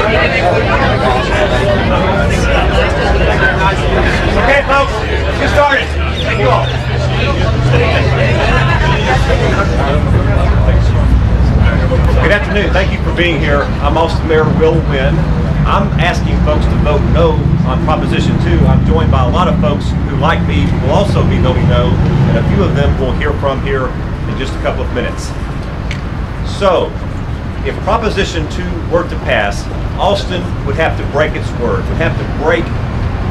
Okay, folks, get started. Thank you all. Good afternoon. Thank you for being here. I'm Austin Mayor Will Wynn. I'm asking folks to vote no on Proposition 2. I'm joined by a lot of folks who, like me, will also be voting no, and a few of them we'll hear from here in just a couple of minutes. So, if Proposition 2 were to pass, Austin would have to break its word, would have to break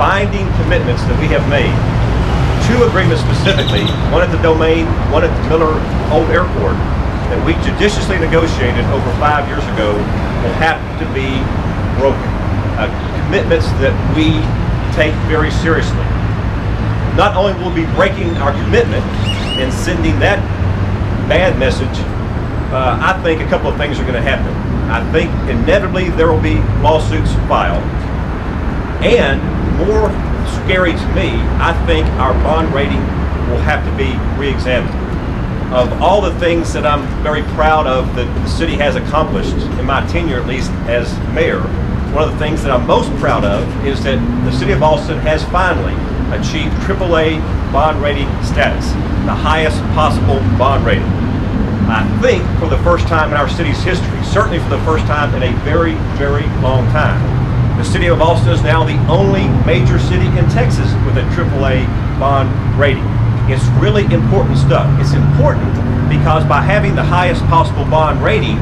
binding commitments that we have made. 2 agreements specifically, one at the Domain, one at the Miller Old Airport, that we judiciously negotiated over 5 years ago will have to be broken. Commitments that we take very seriously. Not only will we be breaking our commitment and sending that bad message, I think a couple of things are going to happen. I think inevitably there will be lawsuits filed, and more scary to me, I think our bond rating will have to be re-examined. Of all the things that I'm very proud of that the city has accomplished, in my tenure at least as mayor, one of the things that I'm most proud of is that the city of Austin has finally achieved AAA bond rating status, the highest possible bond rating. I think for the first time in our city's history, certainly for the first time in a very, very long time. The city of Austin is now the only major city in Texas with a AAA bond rating. It's really important stuff. It's important because by having the highest possible bond rating,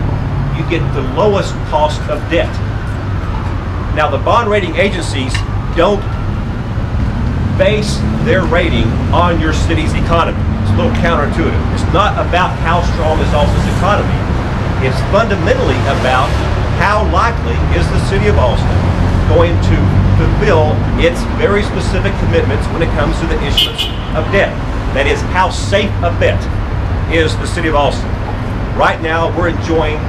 you get the lowest cost of debt. Now, the bond rating agencies don't base their rating on your city's economy. It's a little counterintuitive. It's not about how strong is Austin's economy. It's fundamentally about how likely is the city of Austin going to fulfill its very specific commitments when it comes to the issuance of debt. That is, how safe a bet is the city of Austin. Right now, we're enjoying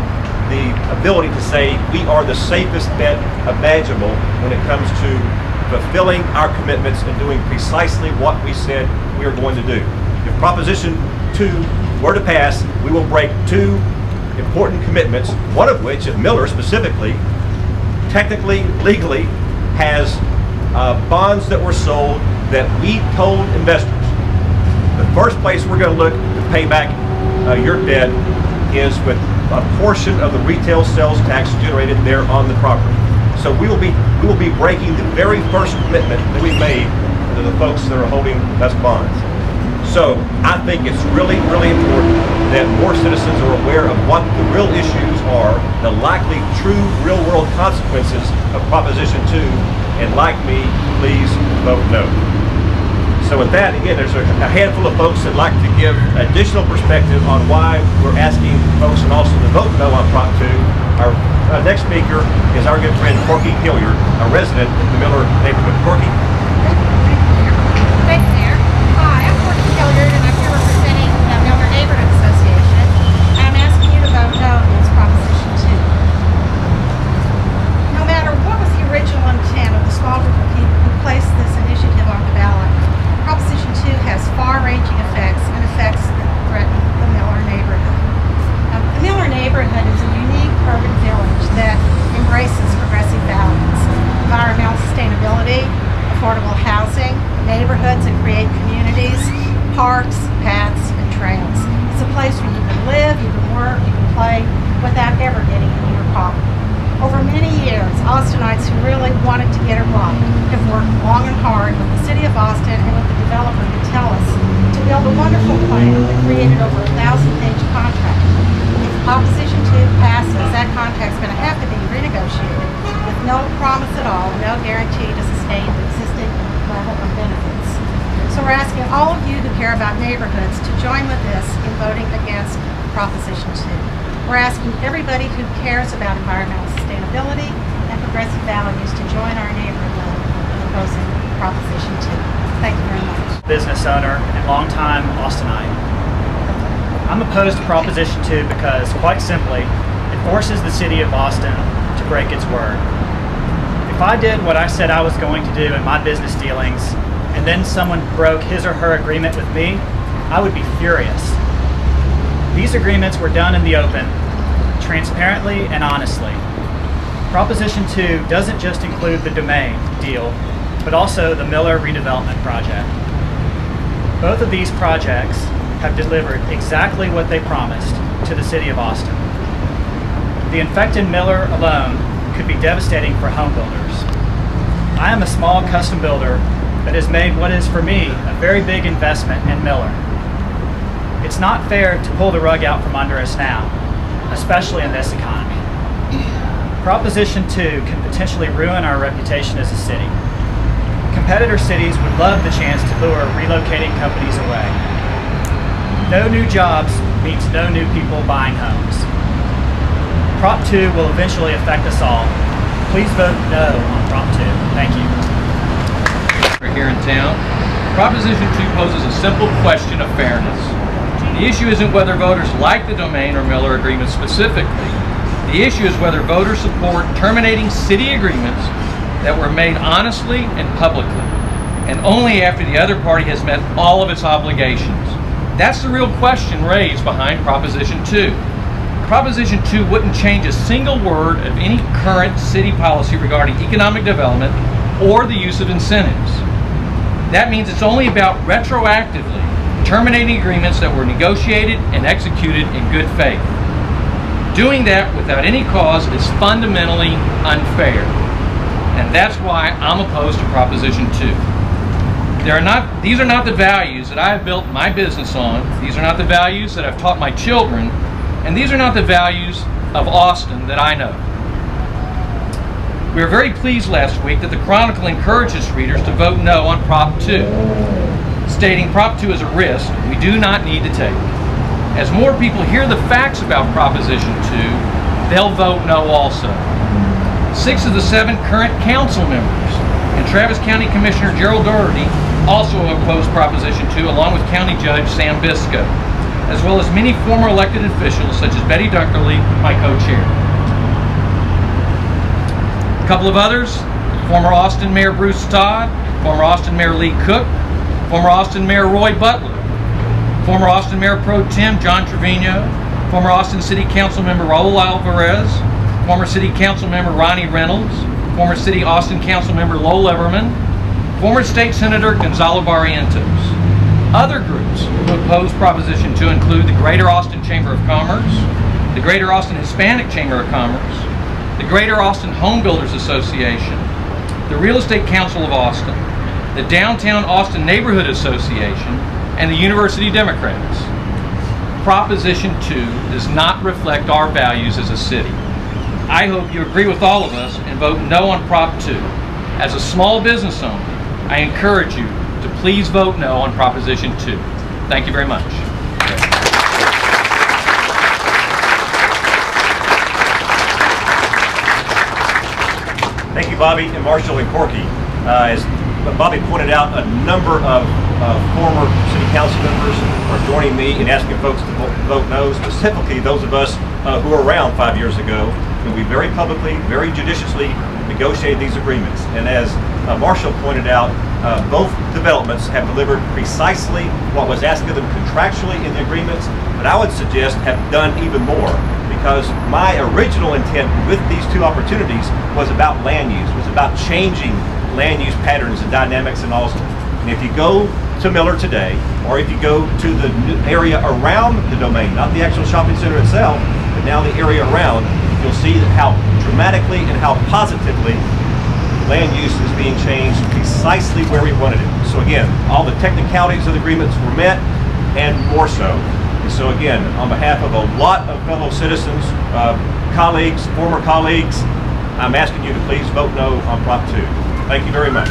the ability to say we are the safest bet imaginable when it comes to fulfilling our commitments and doing precisely what we said we are going to do. If Proposition 2 were to pass, we will break 2 important commitments, one of which, at Miller specifically, technically, legally, has bonds that were sold that we told investors. The first place we're going to look to pay back your debt is with a portion of the retail sales tax generated there on the property. So we will be breaking the very first commitment that we made to the folks that are holding us bonds. So I think it's really, really important that more citizens are aware of what the real issues are, the likely true real-world consequences of Proposition 2, and like me, please vote no. So with that, again, there's a handful of folks that like to give additional perspective on why we're asking folks in Austin to vote no on Prop 2. Our next speaker is our good friend Corky Hilliard, a resident in the Miller neighborhood. Corky? Thanks, Mayor. Hi, I'm Corky Hilliard, and I'm here representing the Miller Neighborhood Association. I'm asking you to vote no against Proposition 2. No matter what was the original intent of the small group of people who placed this initiative on the ballot, Proposition 2 has far-ranging effects and effects that threaten the Miller neighborhood. The Miller neighborhood is a unique urban village that embraces progressive values, environmental sustainability, affordable housing, neighborhoods that create communities, parks, paths, and trails. It's a place where you can live, you can work, you can play without ever getting into your pocket. Over many years, Austinites who really wanted to get it right have worked long and hard with the City of Austin and with the developer Metellus to build a wonderful plan that created over a 1,000-page contract. If Proposition 2 passes, that contract's going to have to be renegotiated with no promise at all, no guarantee to sustain the existing level of benefits. So we're asking all of you who care about neighborhoods to join with us in voting against Proposition 2. We're asking everybody who cares about environmental sustainability and progressive values to join our neighborhood in opposing Proposition 2. Thank you very much. Business owner and longtime Austinite. I'm opposed to Proposition 2 because, quite simply, it forces the city of Austin to break its word. If I did what I said I was going to do in my business dealings, and then someone broke his or her agreement with me, I would be furious. These agreements were done in the open, transparently and honestly. Proposition 2 doesn't just include the domain deal, but also the Miller redevelopment project. Both of these projects have delivered exactly what they promised to the city of Austin. The infected Miller alone could be devastating for home builders. I am a small custom builder that has made what is for me a very big investment in Miller. It's not fair to pull the rug out from under us now, especially in this economy. Proposition 2 can potentially ruin our reputation as a city. Competitor cities would love the chance to lure relocating companies away. No new jobs means no new people buying homes. Prop 2 will eventually affect us all. Please vote no on Prop 2. Thank you. Here in town, Proposition 2 poses a simple question of fairness. The issue isn't whether voters like the Domain or Miller agreement specifically. The issue is whether voters support terminating city agreements that were made honestly and publicly, and only after the other party has met all of its obligations. That's the real question raised behind Proposition 2. Proposition 2 wouldn't change a single word of any current city policy regarding economic development or the use of incentives. That means it's only about retroactively terminating agreements that were negotiated and executed in good faith. Doing that without any cause is fundamentally unfair. And that's why I'm opposed to Proposition 2. These are not the values that I have built my business on. These are not the values that I've taught my children. And these are not the values of Austin that I know. We were very pleased last week that the Chronicle encouraged its readers to vote no on Prop 2, stating Prop 2 is a risk we do not need to take. As more people hear the facts about Proposition 2, they'll vote no also. 6 of the 7 current council members and Travis County Commissioner Gerald Doherty also opposed Proposition 2, along with County Judge Sam Biscoe, as well as many former elected officials such as Betty Dunkerley, my co-chair. A couple of others: former Austin Mayor Bruce Todd, former Austin Mayor Lee Cook, former Austin Mayor Roy Butler, former Austin Mayor Pro Tem John Trevino, former Austin City Council Member Raul Alvarez, former City Council Member Ronnie Reynolds, former City Austin Council Member Lowell Everman, former State Senator Gonzalo Barrientos. Other groups who oppose Proposition 2 include the Greater Austin Chamber of Commerce, the Greater Austin Hispanic Chamber of Commerce, the Greater Austin Home Builders Association, the Real Estate Council of Austin, the Downtown Austin Neighborhood Association, and the University Democrats. Proposition 2 does not reflect our values as a city. I hope you agree with all of us and vote no on Prop 2. As a small business owner, I encourage you to please vote no on Proposition 2. Thank you very much. Thank you, Bobby and Marshall and Corky. As Bobby pointed out, a number of former city council members are joining me in asking folks to vote no, specifically those of us who were around 5 years ago, and we very publicly, very judiciously negotiated these agreements. And as Marshall pointed out, both developments have delivered precisely what was asked of them contractually in the agreements, but I would suggest have done even more, because my original intent with these two opportunities was about land use, was about changing land use patterns and dynamics in Austin. And if you go to Miller today, or if you go to the area around the Domain, not the actual shopping center itself, but now the area around, you'll see how dramatically and how positively land use is being changed precisely where we wanted it. So again, all the technicalities of the agreements were met, and more so. And so again, on behalf of a lot of fellow citizens, colleagues, former colleagues, I'm asking you to please vote no on Prop 2. Thank you very much.